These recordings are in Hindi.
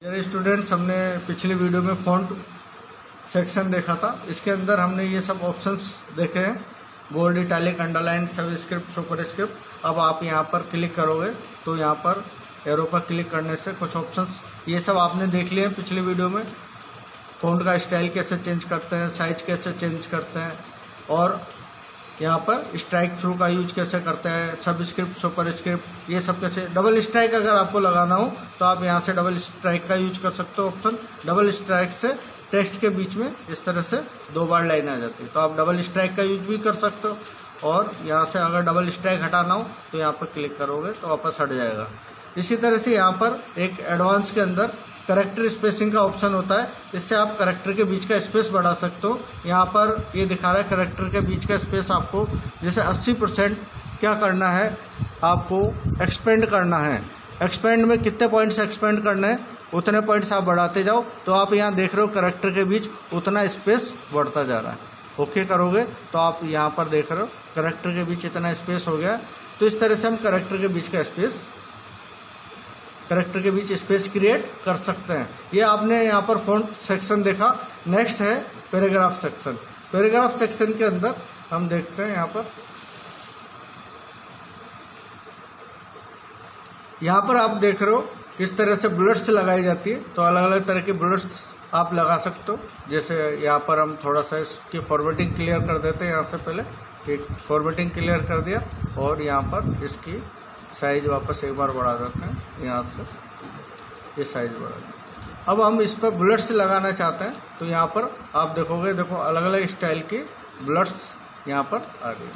मेरे स्टूडेंट्स, हमने पिछली वीडियो में फ़ॉन्ट सेक्शन देखा था। इसके अंदर हमने ये सब ऑप्शंस देखे हैं, bold, italic, underline, subscript, superscript. अब आप यहाँ पर क्लिक करोगे तो यहाँ पर एरो पर क्लिक करने से कुछ ऑप्शंस ये सब आपने देख लिए हैं पिछली वीडियो में। फ़ॉन्ट का स्टाइल कैसे चेंज करते हैं, साइज कैसे चेंज करते हैं, और यहाँ पर स्ट्राइक थ्रू का यूज कैसे करते हैं, सबस्क्रिप्ट, सुपरस्क्रिप्ट, ये सब कैसे। डबल स्ट्राइक अगर आपको लगाना हो तो आप यहाँ से डबल स्ट्राइक का यूज कर सकते हो ऑप्शन। डबल स्ट्राइक से टेक्स्ट के बीच में इस तरह से 2 बार लाइन आ जाती है, तो आप डबल स्ट्राइक का यूज भी कर सकते हो। और यहाँ से अगर डबल स्ट्राइक हटाना हो तो यहाँ पर क्लिक करोगे तो वापस हट जाएगा। इसी तरह से यहाँ पर एक एडवांस के अंदर करेक्टर स्पेसिंग का ऑप्शन होता है। इससे आप करेक्टर के बीच का स्पेस बढ़ा सकते हो। यहाँ पर ये दिखा रहा है करेक्टर के बीच का स्पेस आपको जैसे 80% क्या करना है, आपको एक्सपेंड करना है। एक्सपेंड में कितने पॉइंट्स एक्सपेंड करना है, उतने पॉइंट्स आप बढ़ाते जाओ। तो आप यहाँ देख रहे हो करेक्टर के बीच उतना स्पेस बढ़ता जा रहा है। ओके करोगे तो आप यहाँ पर देख रहे हो करेक्टर के बीच इतना स्पेस हो गया। तो इस तरह से हम करेक्टर के बीच का करेक्टर के बीच स्पेस क्रिएट कर सकते हैं। ये आपने यहाँ पर फ़ॉन्ट सेक्शन देखा। नेक्स्ट है पैराग्राफ सेक्शन। पैराग्राफ सेक्शन के अंदर हम देखते हैं यहाँ पर आप देख रहे हो किस तरह से बुलेट्स लगाई जाती है। तो अलग अलग तरह की बुलेट्स आप लगा सकते हो। जैसे यहाँ पर हम थोड़ा सा इसकी फॉर्मेटिंग क्लियर कर देते हैं। यहाँ से पहले एक फॉर्मेटिंग क्लियर कर दिया और यहाँ पर इसकी साइज वापस एक बार बढ़ा देते हैं। यहाँ से ये साइज बढ़ा दें। अब हम इस पर बुलेट्स लगाना चाहते हैं तो यहाँ पर आप देखोगे, देखो अलग अलग स्टाइल की बुलेट्स यहाँ पर आ गई।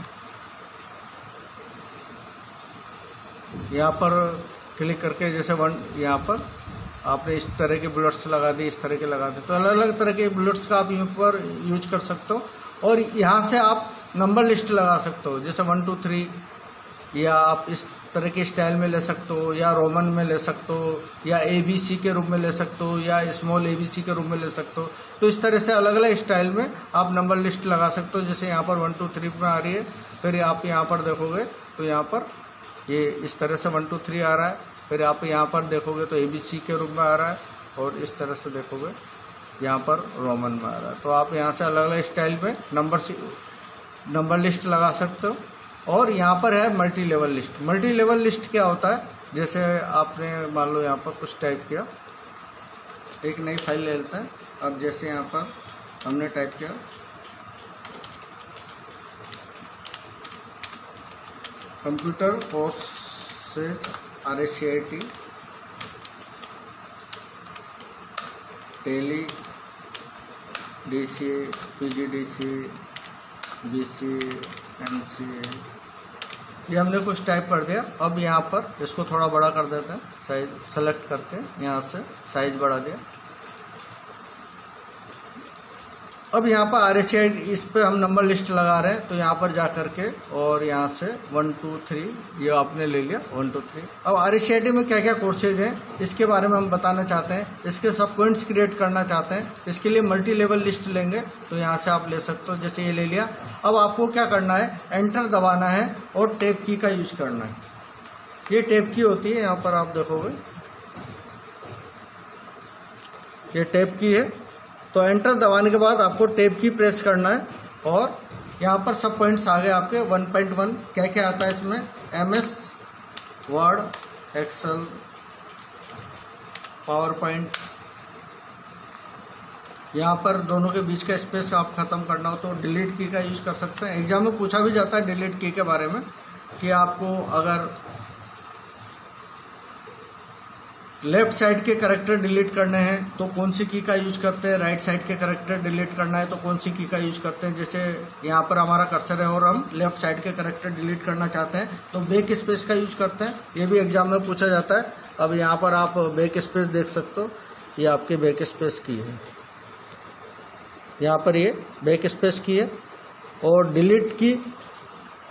यहाँ पर क्लिक करके जैसे यहाँ पर आपने इस तरह के बुलेट्स लगा दी, इस तरह के लगा दी। तो अलग अलग तरह के बुलेट्स का आप यहाँ पर यूज कर सकते हो। और यहाँ से आप नंबर लिस्ट लगा सकते हो, जैसे 1 2 3, या आप इस तरह के स्टाइल में ले सकते हो, या रोमन में ले सकते हो, या ABC के रूप में ले सकते हो, या स्मॉल ABC के रूप में ले सकते हो। तो इस तरह से अलग अलग स्टाइल में आप नंबर लिस्ट लगा सकते हो। जैसे यहाँ पर 1 2 3 में आ रही है, फिर आप यहाँ पर देखोगे तो यहाँ पर ये इस तरह से 1 2 3 आ रहा है। फिर आप यहाँ पर देखोगे तो ABC के रूप में आ रहा है, और इस तरह से देखोगे यहाँ पर रोमन में आ रहा है। तो आप यहाँ से अलग अलग स्टाइल में नंबर लिस्ट लगा सकते हो। और यहाँ पर है multi level list. Multi level list क्या होता है, जैसे आपने मान लो यहाँ पर कुछ टाइप किया, एक नई फाइल ले लेते हैं। अब जैसे यहाँ पर हमने टाइप किया कंप्यूटर कोर्स से RSCIT Tally DCA PGDCA BCA MCA, ये हमने कुछ टाइप कर दिया। अब यहाँ पर इसको थोड़ा बड़ा कर देते हैं, साइज सेलेक्ट करके यहाँ से साइज बढ़ा दिया। अब यहाँ पर RSCIT इस पे हम नंबर लिस्ट लगा रहे हैं, तो यहाँ पर जा करके और यहाँ से 1 2 3 ये आपने ले लिया 1 2 3। अब RSCIT में क्या क्या कोर्सेज हैं इसके बारे में हम बताना चाहते हैं। इसके सब पॉइंट्स क्रिएट करना चाहते हैं। इसके लिए मल्टी लेवल लिस्ट लेंगे तो यहाँ से आप ले सकते हो। जैसे ये ले लिया। अब आपको क्या करना है, एंटर दबाना है और टैब की का यूज करना है। ये टैब की होती है, यहाँ पर आप देखोगे ये टैब की है। तो एंटर दबाने के बाद आपको टैब की प्रेस करना है, और यहाँ पर सब पॉइंट्स आ गए आपके। 1.1 क्या क्या आता है इसमें, MS Word, Excel, PowerPoint. यहाँ पर दोनों के बीच का स्पेस आप खत्म करना हो तो डिलीट की का यूज कर सकते हैं। एग्जाम में पूछा भी जाता है डिलीट की के बारे में, कि आपको अगर लेफ्ट साइड के कैरेक्टर डिलीट करने हैं तो कौन सी की का यूज करते हैं, राइट साइड के कैरेक्टर डिलीट करना है तो कौन सी की का यूज करते हैं। जैसे यहाँ पर हमारा कर्सर है और हम लेफ्ट साइड के कैरेक्टर डिलीट करना चाहते हैं तो बैक स्पेस का यूज करते हैं। ये भी एग्जाम में पूछा जाता है। अब यहाँ पर आप बैक स्पेस देख सकते हो, ये आपके बैक स्पेस की है। यहाँ पर ये बैक स्पेस की है, और डिलीट की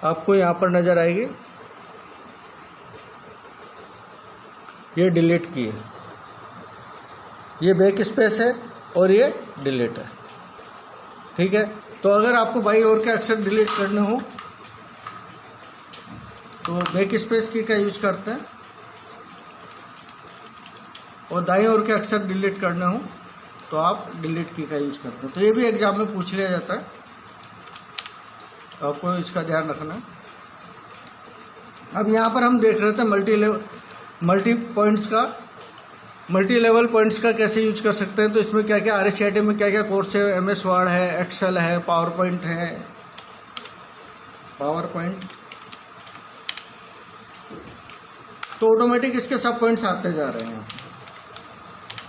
आपको यहाँ पर नजर आएगी, ये डिलीट की है। ये बैक स्पेस है और ये डिलीट है। ठीक है। तो अगर आपको बाई और के अक्षर डिलीट करने हो तो बैक स्पेस की का यूज करते हैं। और दाईं ओर के अक्षर डिलीट करने हो तो आप डिलीट की का यूज करते हैं। तो ये भी एग्जाम में पूछ लिया जाता है, आपको इसका ध्यान रखना है। अब यहाँ पर हम देख रहे थे मल्टी लेवल पॉइंट्स का कैसे यूज कर सकते हैं। तो इसमें क्या क्या RSCIT में क्या क्या कोर्स है, MS वर्ड है, एक्सेल है, पावर पॉइंट। तो ऑटोमेटिक इसके सब पॉइंट्स आते जा रहे हैं।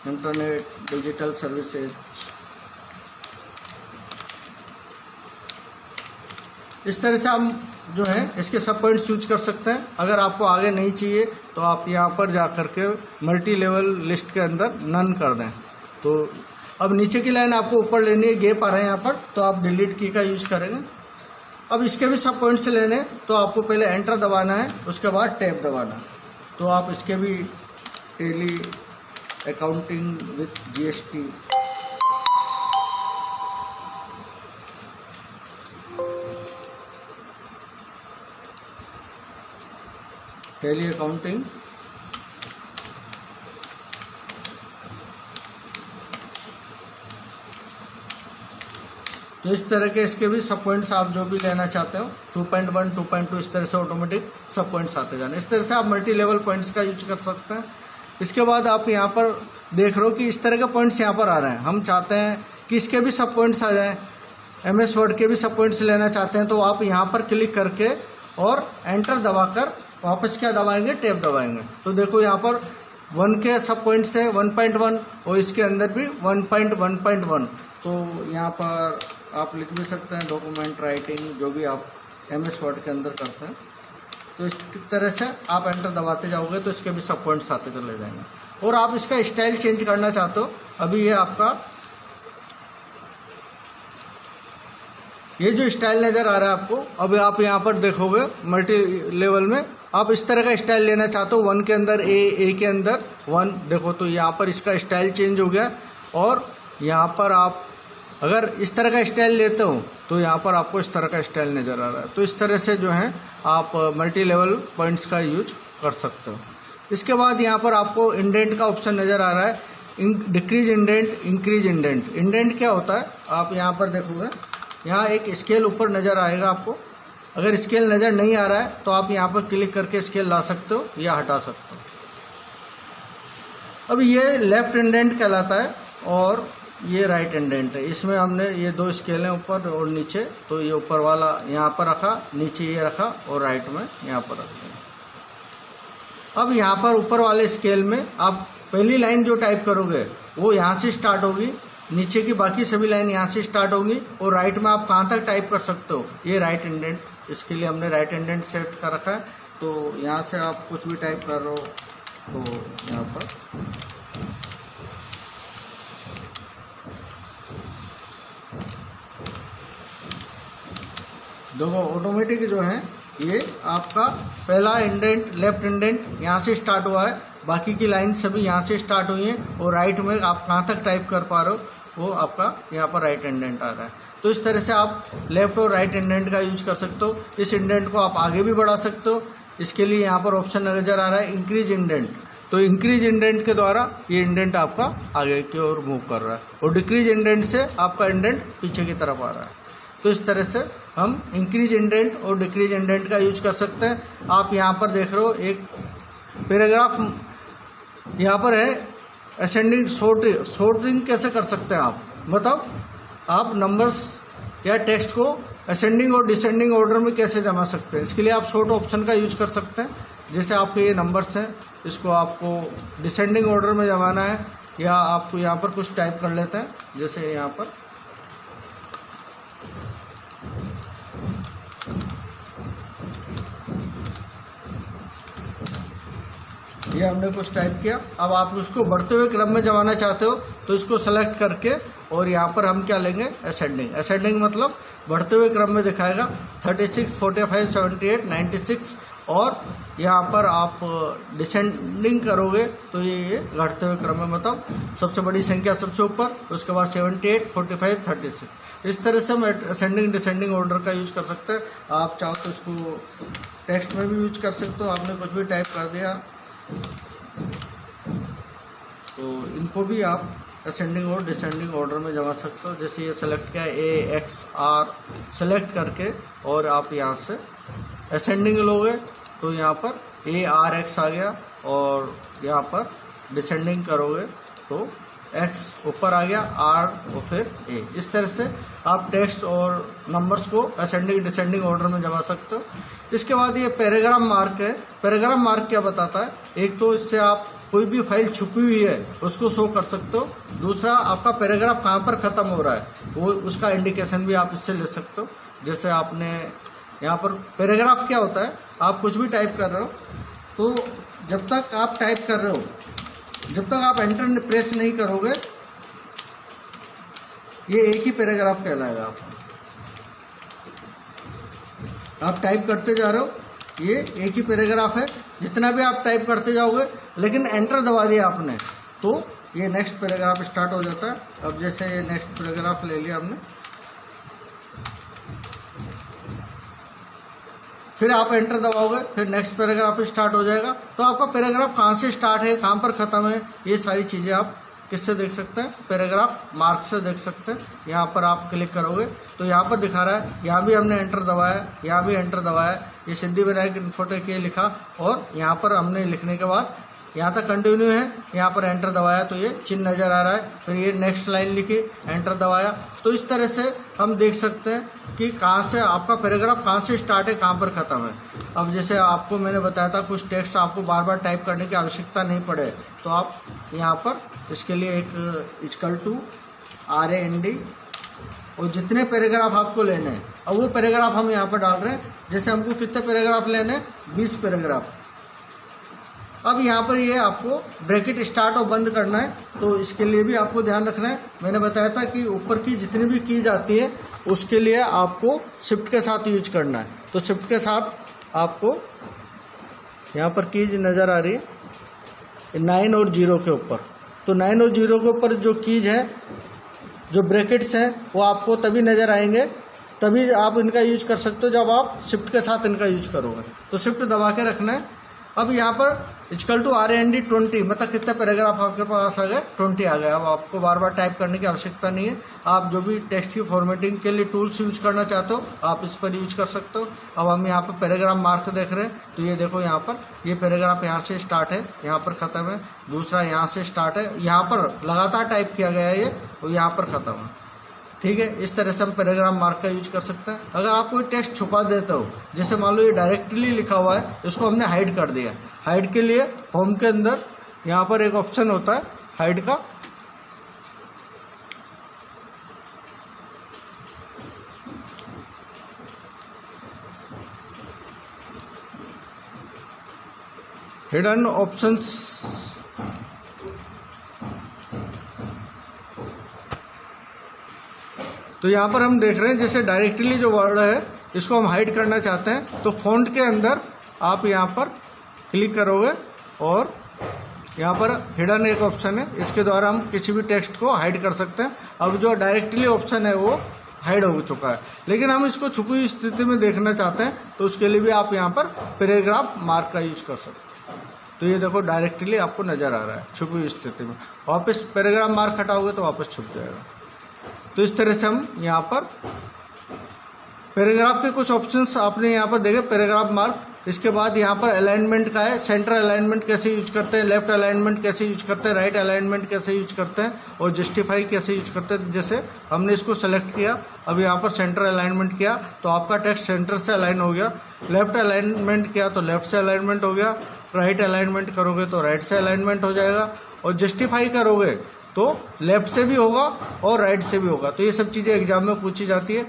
इंटरनेट, डिजिटल सर्विसेज, इस तरह से हम जो है इसके सब पॉइंट्स यूज कर सकते हैं। अगर आपको आगे नहीं चाहिए तो आप यहाँ पर जा कर के मल्टी लेवल लिस्ट के अंदर नन कर दें। तो अब नीचे की लाइन आपको ऊपर लेनी है, गैप आ रहे हैं यहाँ पर, तो आप डिलीट की का यूज करेंगे। अब इसके भी सब पॉइंट्स लेने तो आपको पहले एंटर दबाना है, उसके बाद टैब दबाना है। तो आप इसके भी tally accounting with GST, tally accounting, तो इस तरह के इसके भी सब पॉइंट्स आप जो भी लेना चाहते हो 2.1, 2.2 इस तरह से ऑटोमेटिक सब पॉइंट्स आते जाने। इस तरह से आप मल्टी लेवल पॉइंट्स का यूज कर सकते हैं। इसके बाद आप यहाँ पर देख रहे हो कि इस तरह के पॉइंट्स यहाँ पर आ रहे हैं। हम चाहते हैं कि इसके भी सब पॉइंट्स आ जाएं, MS वर्ड के भी सब पॉइंट्स लेना चाहते हैं, तो आप यहाँ पर क्लिक करके और एंटर दबाकर वापस क्या दबाएंगे, टैब दबाएंगे। तो देखो यहाँ पर 1 के सब पॉइंट्स है 1.1 और इसके अंदर भी 1.1.1। तो यहाँ पर आप लिख भी सकते हैं डॉक्यूमेंट राइटिंग, जो भी आप MS वर्ड के अंदर करते हैं। तो इस तरह से आप एंटर दबाते जाओगे तो इसके भी सब पॉइंट्स आते चले जाएंगे। और आप इसका स्टाइल चेंज करना चाहते हो, अभी ये आपका ये जो स्टाइल नज़र आ रहा है आपको, अभी आप यहाँ पर देखोगे मल्टी लेवल में आप इस तरह का स्टाइल लेना चाहते हो, 1 के अंदर ए के अंदर 1, देखो तो यहाँ पर इसका स्टाइल चेंज हो गया। और यहाँ पर आप अगर इस तरह का स्टाइल लेते हो तो यहाँ पर आपको इस तरह का स्टाइल नज़र आ रहा है। तो इस तरह से जो है आप मल्टी लेवल पॉइंट्स का यूज कर सकते हो। इसके बाद यहाँ पर आपको इंडेंट का ऑप्शन नज़र आ रहा है, decrease indent, increase indent. Indent क्या होता है, आप यहाँ पर देखोगे यहाँ एक स्केल ऊपर नज़र आएगा आपको। अगर स्केल नज़र नहीं आ रहा है तो आप यहाँ पर क्लिक करके स्केल ला सकते हो या हटा सकते हो। अब ये लेफ्ट इंडेंट कहलाता है और ये राइट इंडेंट है। इसमें हमने ये 2 स्केल हैं, ऊपर और नीचे। तो ये ऊपर वाला यहाँ पर रखा, नीचे ये रखा और राइट में यहाँ पर रखा। अब यहाँ पर ऊपर वाले स्केल में आप पहली लाइन जो टाइप करोगे वो यहाँ से स्टार्ट होगी, नीचे की बाकी सभी लाइन यहाँ से स्टार्ट होंगी और राइट में आप कहाँ तक टाइप कर सकते हो, ये राइट इंडेंट। इसके लिए हमने राइट इंडेंट सेट कर रखा है। तो यहाँ से आप कुछ भी टाइप कर रहे हो तो यहाँ पर देखो ऑटोमेटिक जो है ये आपका पहला इंडेंट, लेफ्ट इंडेंट यहाँ से स्टार्ट हुआ है, बाकी की लाइन सभी यहाँ से स्टार्ट हुई हैं और राइट में आप कहाँ तक टाइप कर पा रहे हो वो आपका यहाँ पर राइट इंडेंट आ रहा है। तो इस तरह से आप लेफ्ट और राइट इंडेंट का यूज कर सकते हो। इस इंडेंट को आप आगे भी बढ़ा सकते हो। इसके लिए यहाँ पर ऑप्शन नजर आ रहा है इंक्रीज इंडेंट। तो इंक्रीज इंडेंट के द्वारा ये इंडेंट आपका आगे की ओर मूव कर रहा है और डिक्रीज इंडेंट से आपका इंडेंट पीछे की तरफ आ रहा है। तो इस तरह से हम इंक्रीज इंडेंट और डिक्रीज इंडेंट का यूज कर सकते हैं। आप यहाँ पर देख रहे हो एक पैराग्राफ यहाँ पर है, असेंडिंग सॉर्टिंग कैसे कर सकते हैं आप, मतलब आप नंबर्स या टेक्स्ट को असेंडिंग और डिसेंडिंग ऑर्डर में कैसे जमा सकते हैं। इसके लिए आप सॉर्ट ऑप्शन का यूज कर सकते हैं। जैसे आपके ये नंबर्स हैं, इसको आपको डिसेंडिंग ऑर्डर में जमाना है या आपको यहाँ पर कुछ टाइप कर लेते हैं। जैसे यहाँ पर ये हमने कुछ टाइप किया। अब आप उसको बढ़ते हुए क्रम में जमाना चाहते हो तो इसको सेलेक्ट करके और यहाँ पर हम क्या लेंगे, असेंडिंग। असेंडिंग मतलब बढ़ते हुए क्रम में दिखाएगा 36, 45, 78, 96 और यहाँ पर आप डिसेंडिंग करोगे तो ये घटते हुए क्रम में, मतलब सबसे बड़ी संख्या सबसे ऊपर, उसके बाद 78, 45, 36। इस तरह से हम असेंडिंग डिसेंडिंग ऑर्डर का यूज कर सकते हैं। आप चाहो तो इसको टेक्स्ट में भी यूज कर सकते हो। आपने कुछ भी टाइप कर दिया तो इनको भी आप असेंडिंग और डिसेंडिंग ऑर्डर में जमा सकते हो। जैसे ये सेलेक्ट किया AXR सेलेक्ट करके, और आप यहाँ से असेंडिंग लोगे तो यहाँ पर ARX आ गया, और यहाँ पर डिसेंडिंग करोगे तो X ऊपर आ गया, R और फिर A। इस तरह से आप टेक्स्ट और नंबर्स को असेंडिंग डिसेंडिंग ऑर्डर में जमा सकते हो। इसके बाद ये पैराग्राफ मार्क है। पैराग्राफ मार्क क्या बताता है? एक तो इससे आप कोई भी फाइल छुपी हुई है उसको शो कर सकते हो। दूसरा, आपका पैराग्राफ कहाँ पर खत्म हो रहा है वो उसका इंडिकेशन भी आप इससे ले सकते हो। जैसे आपने यहाँ पर पैराग्राफ क्या होता है, आप कुछ भी टाइप कर रहे हो तो जब तक आप टाइप कर रहे हो, जब तक आप एंटर प्रेस नहीं करोगे, ये एक ही पैराग्राफ कहलाएगा। आप टाइप करते जा रहे हो, ये एक ही पैराग्राफ है। जितना भी आप टाइप करते जाओगे, लेकिन एंटर दबा दिया आपने तो ये नेक्स्ट पैराग्राफ स्टार्ट हो जाता है। अब जैसे ये नेक्स्ट पैराग्राफ ले लिया हमने, फिर आप एंटर दबाओगे, फिर नेक्स्ट पैराग्राफ स्टार्ट हो जाएगा। तो आपका पैराग्राफ कहाँ से स्टार्ट है, कहाँ पर खत्म है, ये सारी चीज़ें आप किससे देख सकते हैं? पैराग्राफ मार्क से देख सकते हैं। यहाँ पर आप क्लिक करोगे तो यहाँ पर दिखा रहा है, यहाँ भी हमने एंटर दबाया, यहाँ भी एंटर दबाया, ये सिद्धिविनायक इन्फोटेक ये लिखा, और यहाँ पर हमने लिखने के बाद यहाँ तक कंटिन्यू है, यहाँ पर एंटर दबाया तो ये चिन्ह नज़र आ रहा है। फिर ये नेक्स्ट लाइन लिखी, एंटर दबाया। तो इस तरह से हम देख सकते हैं कि कहाँ से आपका पैराग्राफ कहाँ से स्टार्ट है, कहाँ पर ख़त्म है। अब जैसे आपको मैंने बताया था कुछ टेक्स्ट आपको बार बार टाइप करने की आवश्यकता नहीं पड़े, तो आप यहाँ पर इसके लिए एक इक्वल टू RAND, और जितने पैराग्राफ आपको लेने हैं, अब वो पैराग्राफ हम यहाँ पर डाल रहे हैं। जैसे हमको कितने पैराग्राफ लेने हैं? 20 पैराग्राफ। अब यहाँ पर ये आपको ब्रैकेट स्टार्ट और बंद करना है, तो इसके लिए भी आपको ध्यान रखना है। मैंने बताया था कि ऊपर की जितनी भी कीज आती है उसके लिए आपको शिफ्ट के साथ यूज करना है। तो शिफ्ट के साथ आपको यहाँ पर कीज नज़र आ रही है 9 और 0 के ऊपर। तो 9 और 0 के ऊपर जो कीज है, जो ब्रैकेट्स हैं, वो आपको तभी नज़र आएंगे, तभी आप इनका यूज कर सकते हो जब आप शिफ्ट के साथ इनका यूज करोगे। तो शिफ्ट दबा के रखना है। अब यहाँ पर इक्वल टू RAND 20, मतलब कितने पैराग्राफ आपके पास आ गए? 20 आ गए। अब आपको बार बार टाइप करने की आवश्यकता नहीं है। आप जो भी टेक्स्ट की फॉर्मेटिंग के लिए टूल्स यूज करना चाहते हो आप इस पर यूज कर सकते हो। अब हम यहाँ पर पैराग्राफ मार्क देख रहे हैं, तो ये देखो यहाँ पर ये पैराग्राफ यहाँ से स्टार्ट है, यहाँ पर ख़त्म है। दूसरा यहाँ से स्टार्ट है, यहाँ पर लगातार टाइप किया गया है ये, और यहाँ पर ख़त्म है। ठीक है, इस तरह से हम पैराग्राफ मार्क का यूज कर सकते हैं। अगर आप कोई टेक्स्ट छुपा देते हो, जैसे मान लो ये डायरेक्टली लिखा हुआ है, इसको हमने हाइड कर दिया। हाइड के लिए होम के अंदर यहाँ पर एक ऑप्शन होता है हाइड का, हिडन ऑप्शंस। तो यहाँ पर हम देख रहे हैं जैसे डायरेक्टली जो वर्ड है इसको हम हाइड करना चाहते हैं, तो फॉन्ट के अंदर आप यहाँ पर क्लिक करोगे और यहाँ पर हिडन एक ऑप्शन है, इसके द्वारा हम किसी भी टेक्स्ट को हाइड कर सकते हैं। अब जो डायरेक्टली ऑप्शन है वो हाइड हो चुका है, लेकिन हम इसको छुपी हुई स्थिति में देखना चाहते हैं, तो उसके लिए भी आप यहाँ पर पैराग्राफ मार्क का यूज कर सकते हैं। तो ये देखो डायरेक्टली आपको नज़र आ रहा है छुपी हुई स्थिति में। वापस पैराग्राफ मार्क हटाओगे तो वापस छुप जाएगा। तो इस तरह से हम यहाँ पर पैराग्राफ के कुछ ऑप्शंस आपने यहाँ पर देखे, पैराग्राफ मार्क। इसके बाद यहाँ पर अलाइनमेंट का है, सेंटर अलाइनमेंट कैसे यूज करते हैं, लेफ्ट अलाइनमेंट कैसे यूज करते हैं, राइट अलाइनमेंट कैसे यूज करते हैं, और जस्टिफाई कैसे यूज करते हैं। जैसे हमने इसको सेलेक्ट किया, अब यहाँ पर सेंटर अलाइनमेंट किया तो आपका टेक्स्ट सेंटर से अलाइन हो गया। लेफ्ट अलाइनमेंट किया तो लेफ्ट से अलाइनमेंट हो गया। राइट अलाइनमेंट करोगे तो राइट से अलाइनमेंट हो जाएगा, और जस्टिफाई करोगे तो लेफ्ट से भी होगा और राइट से भी होगा। तो ये सब चीज़ें एग्जाम में पूछी जाती है,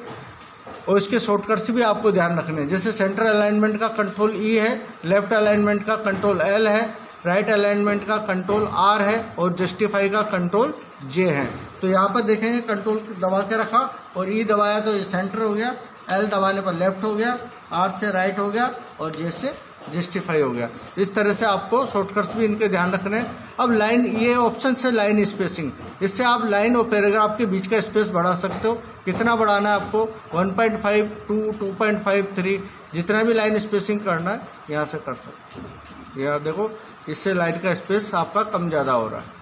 और इसके शॉर्टकट्स भी आपको ध्यान रखने हैं। जैसे सेंटर अलाइनमेंट का कंट्रोल E है, लेफ्ट अलाइनमेंट का कंट्रोल L है, राइट अलाइनमेंट का कंट्रोल R है, और जस्टिफाई का कंट्रोल J है। तो यहाँ पर देखेंगे कंट्रोल दबा के रखा और E दबाया तो ये सेंटर हो गया, L दबाने पर लेफ्ट हो गया, R से राइट हो गया, और J से जस्टिफाई हो गया। इस तरह से आपको शॉर्टकट्स भी इनके ध्यान रखने हैं। अब लाइन, ये ऑप्शन से लाइन स्पेसिंग, इससे आप लाइन और पैराग्राफ के बीच का स्पेस बढ़ा सकते हो। कितना बढ़ाना है आपको? 1.5, 2, 2.5, 3, जितना भी लाइन स्पेसिंग करना है यहाँ से कर सकते हो। यह देखो, इससे लाइन का स्पेस आपका कम ज़्यादा हो रहा है।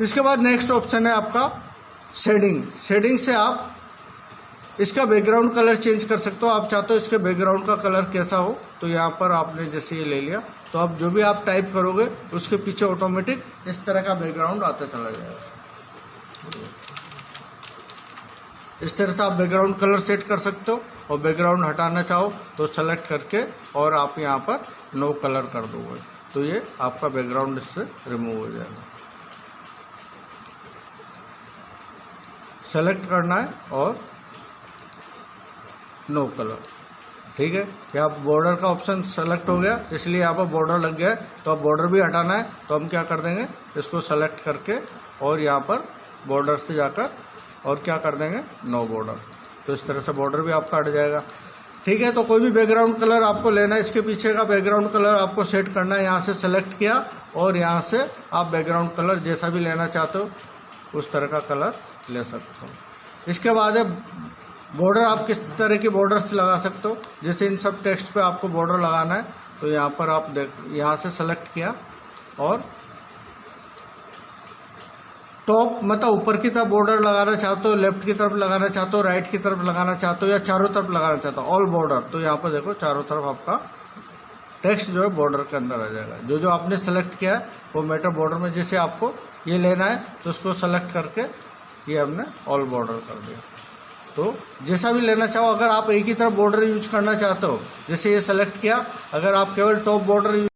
इसके बाद नेक्स्ट ऑप्शन है आपका शेडिंग। शेडिंग से आप इसका बैकग्राउंड कलर चेंज कर सकते हो। आप चाहते हो इसके बैकग्राउंड का कलर कैसा हो, तो यहाँ पर आपने जैसे ये ले लिया, तो आप जो भी आप टाइप करोगे उसके पीछे ऑटोमेटिक इस तरह का बैकग्राउंड आता चला जाएगा। इस तरह से आप बैकग्राउंड कलर सेट कर सकते हो, और बैकग्राउंड हटाना चाहो तो सेलेक्ट करके और आप यहाँ पर नो कलर कर दोगे, तो ये आपका बैकग्राउंड इससे रिमूव हो जाएगा। सेलेक्ट करना है और नो कलर, ठीक है। यहाँ बॉर्डर का ऑप्शन सेलेक्ट हो गया, इसलिए यहाँ पर बॉर्डर लग गया है, तो अब बॉर्डर भी हटाना है, तो हम क्या कर देंगे, इसको सेलेक्ट करके और यहाँ पर बॉर्डर से जाकर और क्या कर देंगे, नो बॉर्डर। तो इस तरह से बॉर्डर भी आपका हट जाएगा, ठीक है। तो कोई भी बैकग्राउंड कलर आपको लेना है, इसके पीछे का बैकग्राउंड कलर आपको सेट करना है। यहाँ से सेलेक्ट किया और यहाँ से आप बैकग्राउंड कलर जैसा भी लेना चाहते हो उस तरह का कलर ले सकते हो। इसके बाद है बॉर्डर। आप किस तरह की बॉर्डर्स लगा सकते हो, जैसे इन सब टेक्स्ट पे आपको बॉर्डर लगाना है, तो यहाँ पर आप यहाँ से सेलेक्ट किया और टॉप मतलब ऊपर की तरफ बॉर्डर लगाना चाहते हो, लेफ्ट की तरफ लगाना चाहते हो, राइट की तरफ लगाना चाहते हो, या चारों तरफ लगाना चाहते हो, ऑल बॉर्डर, तो यहाँ पर देखो चारों तरफ आपका टेक्स्ट जो है बॉर्डर के अंदर आ जाएगा। जो जो आपने सेलेक्ट किया है वो मैटर बॉर्डर में, जैसे आपको ये लेना है तो उसको सेलेक्ट करके ये हमने ऑल बॉर्डर कर दिया। तो जैसा भी लेना चाहो, अगर आप एक ही तरफ बॉर्डर यूज करना चाहते हो, जैसे ये सेलेक्ट किया, अगर आप केवल टॉप बॉर्डर